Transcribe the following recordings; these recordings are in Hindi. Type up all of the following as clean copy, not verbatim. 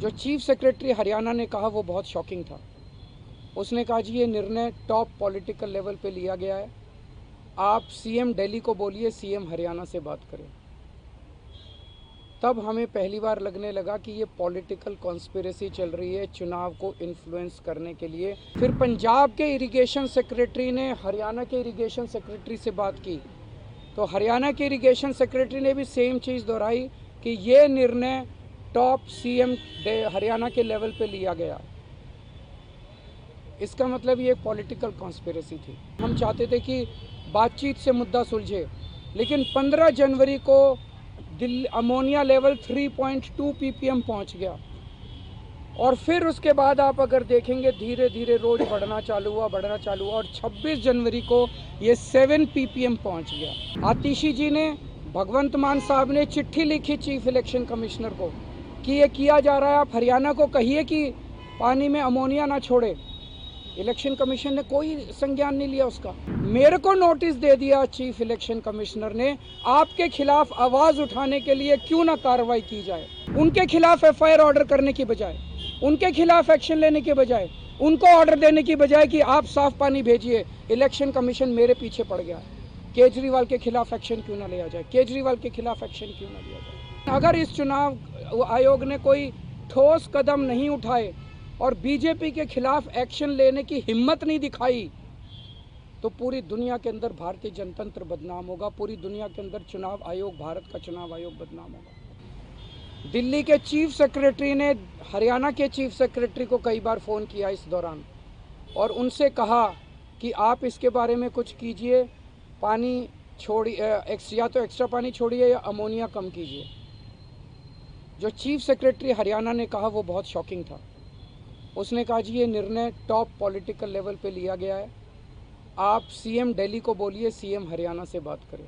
जो चीफ सेक्रेटरी हरियाणा ने कहा वो बहुत शॉकिंग था। उसने कहा जी ये निर्णय टॉप पॉलिटिकल लेवल पे लिया गया है, आप सीएम दिल्ली को बोलिए सीएम हरियाणा से बात करें। तब हमें पहली बार लगने लगा कि ये पॉलिटिकल कॉन्स्पिरेसी चल रही है चुनाव को इन्फ्लुएंस करने के लिए। फिर पंजाब के इरिगेशन सेक्रेटरी ने हरियाणा के इरिगेशन सेक्रेटरी से बात की, तो हरियाणा के इरिगेशन सेक्रेटरी ने भी सेम चीज़ दोहराई कि ये निर्णय टॉप सीएम हरियाणा के लेवल पे लिया गया। इसका मतलब ये पॉलिटिकल कॉन्स्पिरेसी थी। हम चाहते थे कि बातचीत से मुद्दा सुलझे, लेकिन 15 जनवरी को दिल्ली अमोनिया लेवल 3.2 ppm पहुंच गया और फिर उसके बाद आप अगर देखेंगे धीरे धीरे रोज बढ़ना चालू हुआ और 26 जनवरी को ये 7 ppm पहुंच गया। आतिशी जी ने, भगवंत मान साहब ने चिट्ठी लिखी चीफ इलेक्शन कमिश्नर को कि ये किया जा रहा है, आप हरियाणा को कहिए कि पानी में अमोनिया ना छोड़े। इलेक्शन कमीशन ने कोई संज्ञान नहीं लिया उसका। मेरे को नोटिस दे दिया चीफ इलेक्शन कमिश्नर ने, आपके खिलाफ आवाज उठाने के लिए क्यों ना कार्रवाई की जाए। उनके खिलाफ एफआईआर ऑर्डर करने की बजाय, उनके खिलाफ एक्शन लेने के बजाय, उनको ऑर्डर देने की बजाय कि आप साफ पानी भेजिए, इलेक्शन कमीशन मेरे पीछे पड़ गया। केजरीवाल के खिलाफ एक्शन क्यों ना लिया जाए, केजरीवाल के खिलाफ एक्शन क्यों ना लिया जाए। अगर इस चुनाव आयोग ने कोई ठोस कदम नहीं उठाए और बीजेपी के खिलाफ एक्शन लेने की हिम्मत नहीं दिखाई, तो पूरी दुनिया के अंदर भारतीय जनतंत्र बदनाम होगा, पूरी दुनिया के अंदर चुनाव आयोग, भारत का चुनाव आयोग बदनाम होगा। दिल्ली के चीफ सेक्रेटरी ने हरियाणा के चीफ सेक्रेटरी को कई बार फ़ोन किया इस दौरान और उनसे कहा कि आप इसके बारे में कुछ कीजिए, पानी छोड़िए, या तो एक्स्ट्रा पानी छोड़िए या अमोनिया कम कीजिए। जो चीफ सेक्रेटरी हरियाणा ने कहा वो बहुत शॉकिंग था। उसने कहा जी ये निर्णय टॉप पॉलिटिकल लेवल पे लिया गया है, आप सीएम दिल्ली को बोलिए सीएम हरियाणा से बात करें।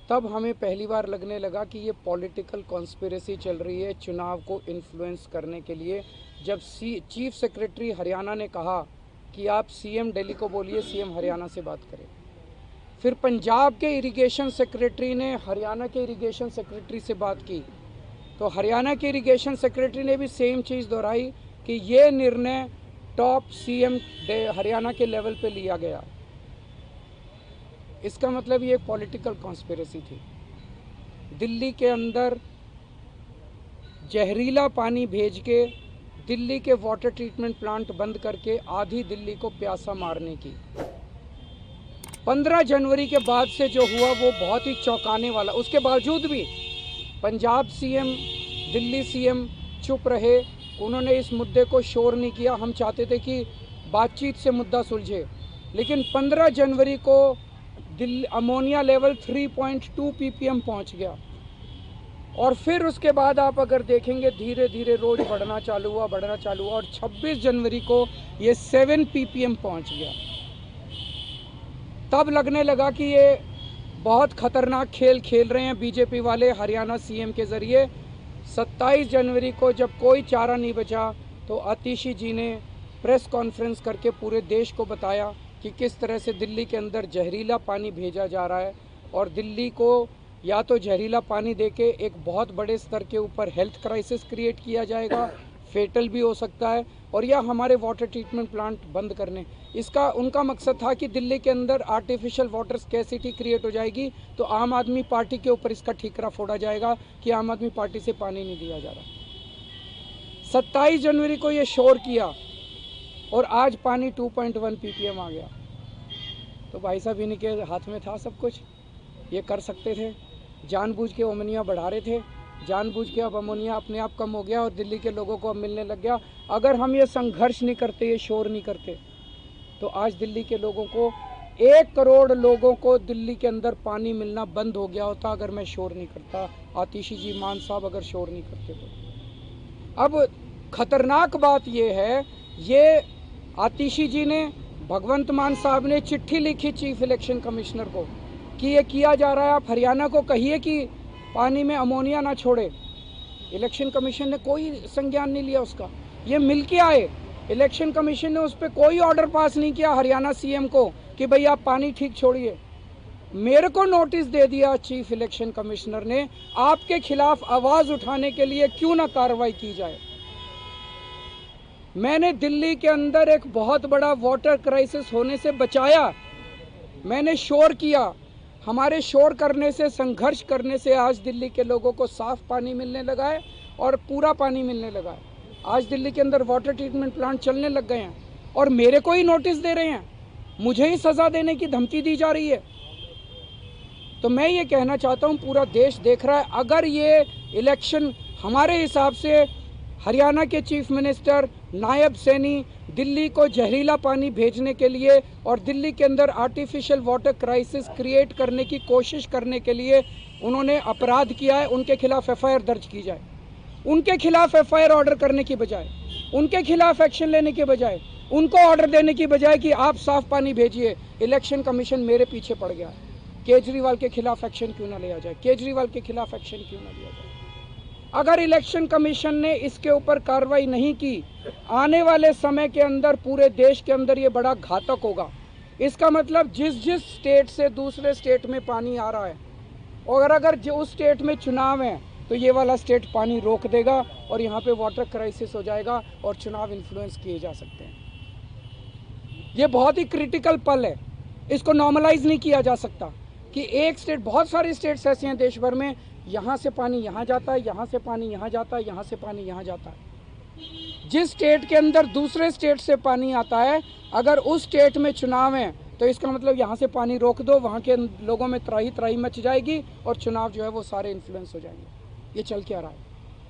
तब हमें पहली बार लगने लगा कि ये पॉलिटिकल कॉन्स्पिरेसी चल रही है चुनाव को इन्फ्लुएंस करने के लिए। जब चीफ सेक्रेटरी हरियाणा ने कहा कि आप सीएम दिल्ली को बोलिए सीएम हरियाणा से बात करें। फिर पंजाब के इरिगेशन सेक्रेटरी ने हरियाणा के इरिगेशन सेक्रेटरी से बात की, तो हरियाणा के इरिगेशन सेक्रेटरी ने भी सेम चीज़ दोहराई कि ये निर्णय टॉप सीएम हरियाणा के लेवल पे लिया गया। इसका मतलब ये पॉलिटिकल कॉन्स्पिरेसी थी। दिल्ली के अंदर जहरीला पानी भेज के दिल्ली के वाटर ट्रीटमेंट प्लांट बंद करके आधी दिल्ली को प्यासा मारने की 15 जनवरी के बाद से जो हुआ वो बहुत ही चौंकाने वाला। उसके बावजूद भी पंजाब सीएम, दिल्ली सीएम चुप रहे, उन्होंने इस मुद्दे को शोर नहीं किया। हम चाहते थे कि बातचीत से मुद्दा सुलझे, लेकिन 15 जनवरी को दिल्ली अमोनिया लेवल 3.2 ppm पहुंच गया और फिर उसके बाद आप अगर देखेंगे धीरे धीरे रोज बढ़ना चालू हुआ और 26 जनवरी को ये 7 ppm पहुंच गया। तब लगने लगा कि ये बहुत खतरनाक खेल खेल रहे हैं बीजेपी वाले हरियाणा सीएम के ज़रिए। 27 जनवरी को जब कोई चारा नहीं बचा तो आतिशी जी ने प्रेस कॉन्फ्रेंस करके पूरे देश को बताया कि किस तरह से दिल्ली के अंदर जहरीला पानी भेजा जा रहा है और दिल्ली को या तो जहरीला पानी देके एक बहुत बड़े स्तर के ऊपर हेल्थ क्राइसिस क्रिएट किया जाएगा, फेटल भी हो सकता है, और या हमारे वाटर ट्रीटमेंट प्लांट बंद करने। इसका उनका मकसद था कि दिल्ली के अंदर आर्टिफिशियल वाटर स्कैसिटी क्रिएट हो जाएगी तो आम आदमी पार्टी के ऊपर इसका ठीकरा फोड़ा जाएगा कि आम आदमी पार्टी से पानी नहीं दिया जा रहा। 27 जनवरी को ये शोर किया और आज पानी 2.1 ppm आ गया। तो भाई साहब इन्हीं के हाथ में था सब कुछ, ये कर सकते थे। जानबूझ के अमोनिया बढ़ा रहे थे, जानबूझ के अब अमोनिया अपने आप कम हो गया और दिल्ली के लोगों को अब मिलने लग गया। अगर हम ये संघर्ष नहीं करते, ये शोर नहीं करते, तो आज दिल्ली के लोगों को 1 करोड़ लोगों को दिल्ली के अंदर पानी मिलना बंद हो गया होता अगर मैं शोर नहीं करता, आतिशी जी, मान साहब अगर शोर नहीं करते तो। अब खतरनाक बात ये है, ये आतिशी जी ने, भगवंत मान साहब ने चिट्ठी लिखी चीफ इलेक्शन कमिश्नर को कि ये किया जा रहा है, आप हरियाणा को कहिए कि पानी में अमोनिया ना छोड़े। इलेक्शन कमीशन ने कोई संज्ञान नहीं लिया उसका। ये मिल के आए, इलेक्शन कमीशन ने उस पर कोई ऑर्डर पास नहीं किया हरियाणा सीएम को कि भाई आप पानी ठीक छोड़िए। मेरे को नोटिस दे दिया चीफ इलेक्शन कमिश्नर ने, आपके खिलाफ आवाज उठाने के लिए क्यों ना कार्रवाई की जाए। मैंने दिल्ली के अंदर एक बहुत बड़ा वाटर क्राइसिस होने से बचाया, मैंने शोर किया। हमारे शोर करने से, संघर्ष करने से आज दिल्ली के लोगों को साफ पानी मिलने लगा है और पूरा पानी मिलने लगा है। आज दिल्ली के अंदर वाटर ट्रीटमेंट प्लांट चलने लग गए हैं और मेरे को ही नोटिस दे रहे हैं, मुझे ही सजा देने की धमकी दी जा रही है। तो मैं ये कहना चाहता हूँ, पूरा देश देख रहा है, अगर ये इलेक्शन हमारे हिसाब से हरियाणा के चीफ मिनिस्टर नायब सैनी दिल्ली को जहरीला पानी भेजने के लिए और दिल्ली के अंदर आर्टिफिशियल वाटर क्राइसिस क्रिएट करने की कोशिश करने के लिए उन्होंने अपराध किया है, उनके खिलाफ एफआईआर दर्ज की जाए। उनके खिलाफ एफआईआर ऑर्डर करने की बजाय, उनके खिलाफ एक्शन लेने के बजाय, उनको ऑर्डर देने की बजाय कि आप साफ पानी भेजिए, इलेक्शन कमीशन मेरे पीछे पड़ गया। केजरीवाल के खिलाफ एक्शन क्यों ना लिया जाए, केजरीवाल के खिलाफ एक्शन क्यों ना लिया जाए। अगर इलेक्शन कमीशन ने इसके ऊपर कार्रवाई नहीं की, आने वाले समय के अंदर पूरे देश के अंदर ये बड़ा घातक होगा। इसका मतलब जिस स्टेट से दूसरे स्टेट में पानी आ रहा है, और अगर जो उस स्टेट में चुनाव है तो ये वाला स्टेट पानी रोक देगा और यहाँ पे वाटर क्राइसिस हो जाएगा और चुनाव इन्फ्लुएंस किए जा सकते हैं। ये बहुत ही क्रिटिकल पल है, इसको नॉर्मलाइज नहीं किया जा सकता कि एक स्टेट, बहुत सारी स्टेट्स ऐसी हैं देश भर में, यहाँ से पानी यहाँ जाता है, यहाँ से पानी यहाँ जाता है, यहाँ से पानी यहाँ जाता है। जिस स्टेट के अंदर दूसरे स्टेट से पानी आता है, अगर उस स्टेट में चुनाव है तो इसका मतलब यहाँ से पानी रोक दो, वहाँ के लोगों में त्राही त्राही मच जाएगी और चुनाव जो है वो सारे इन्फ्लुएंस हो जाएंगे। ये चल क्या रहा है,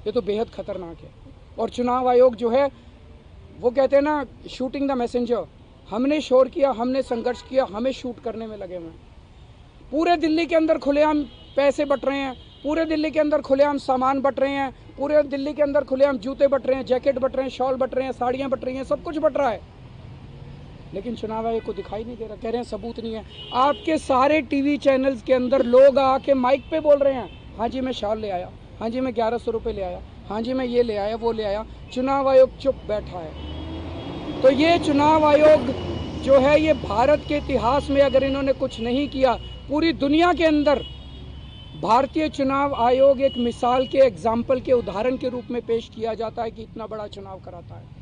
ये तो बेहद खतरनाक है। और चुनाव आयोग जो है वो कहते हैं ना, शूटिंग द मैसेंजर, हमने शोर किया, हमने संघर्ष किया, हमें शूट करने में लगे हुए हैं। पूरे दिल्ली के अंदर खुलेआम पैसे बट रहे हैं, पूरे दिल्ली के अंदर खुलेआम सामान बट रहे हैं, पूरे दिल्ली के अंदर खुलेआम जूते बट रहे हैं, जैकेट बट रहे हैं, शॉल बट रहे हैं, साड़ियाँ बट रही हैं, सब कुछ बट रहा है। लेकिन चुनाव आयोग को दिखाई नहीं दे रहा, कह रहे हैं सबूत नहीं है। आपके सारे टीवी चैनल्स के अंदर लोग आके माइक पे बोल रहे हैं, हाँ जी मैं शॉल ले आया, हाँ जी मैं 1100 रुपये ले आया, हाँ जी मैं ये ले आया, वो ले आया। चुनाव आयोग चुप बैठा है। तो ये चुनाव आयोग जो है, ये भारत के इतिहास में अगर इन्होंने कुछ नहीं किया, पूरी दुनिया के अंदर भारतीय चुनाव आयोग एक मिसाल के, एग्जाम्पल के, उदाहरण के रूप में पेश किया जाता है कि इतना बड़ा चुनाव कराता है।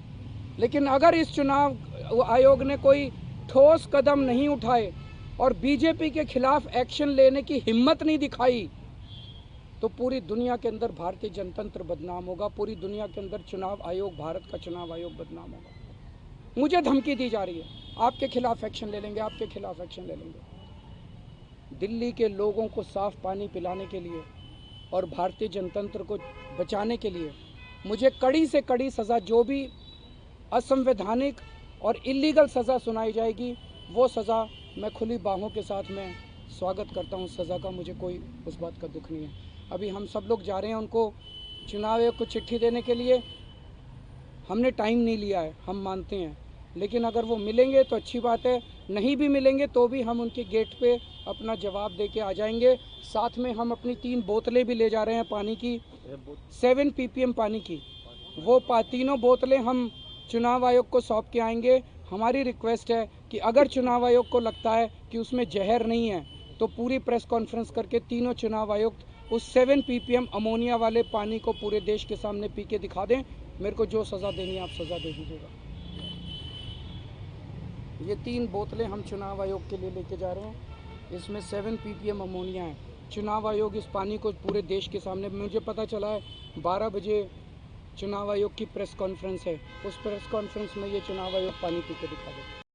लेकिन अगर इस चुनाव आयोग ने कोई ठोस कदम नहीं उठाए और बीजेपी के खिलाफ एक्शन लेने की हिम्मत नहीं दिखाई, तो पूरी दुनिया के अंदर भारतीय जनतंत्र बदनाम होगा, पूरी दुनिया के अंदर चुनाव आयोग, भारत का चुनाव आयोग बदनाम होगा। मुझे धमकी दी जा रही है, आपके खिलाफ एक्शन ले लेंगे, आपके खिलाफ एक्शन ले लेंगे। दिल्ली के लोगों को साफ पानी पिलाने के लिए और भारतीय जनतंत्र को बचाने के लिए मुझे कड़ी से कड़ी सज़ा, जो भी असंवैधानिक और इलीगल सज़ा सुनाई जाएगी, वो सज़ा मैं खुली बाहों के साथ में स्वागत करता हूँ। सज़ा का मुझे कोई उस बात का दुख नहीं है। अभी हम सब लोग जा रहे हैं उनको, चुनाव आयोग को चिट्ठी देने के लिए। हमने टाइम नहीं लिया है, हम मानते हैं, लेकिन अगर वो मिलेंगे तो अच्छी बात है, नहीं भी मिलेंगे तो भी हम उनके गेट पे अपना जवाब दे के आ जाएंगे। साथ में हम अपनी 3 बोतलें भी ले जा रहे हैं पानी की, 7 ppm पानी की। वो तीनों बोतलें हम चुनाव आयोग को सौंप के आएंगे। हमारी रिक्वेस्ट है कि अगर चुनाव आयोग को लगता है कि उसमें जहर नहीं है, तो पूरी प्रेस कॉन्फ्रेंस करके तीनों चुनाव आयुक्त उस 7 ppm अमोनिया वाले पानी को पूरे देश के सामने पी के दिखा दें। मेरे को जो सज़ा देनी है आप सज़ा दे दीजिएगा। ये 3 बोतलें हम चुनाव आयोग के लिए लेके जा रहे हैं, इसमें 7 ppm अमोनिया है। चुनाव आयोग इस पानी को पूरे देश के सामने, मुझे पता चला है 12 बजे चुनाव आयोग की प्रेस कॉन्फ्रेंस है, उस प्रेस कॉन्फ्रेंस में ये चुनाव आयोग पानी पी के दिखा देगा।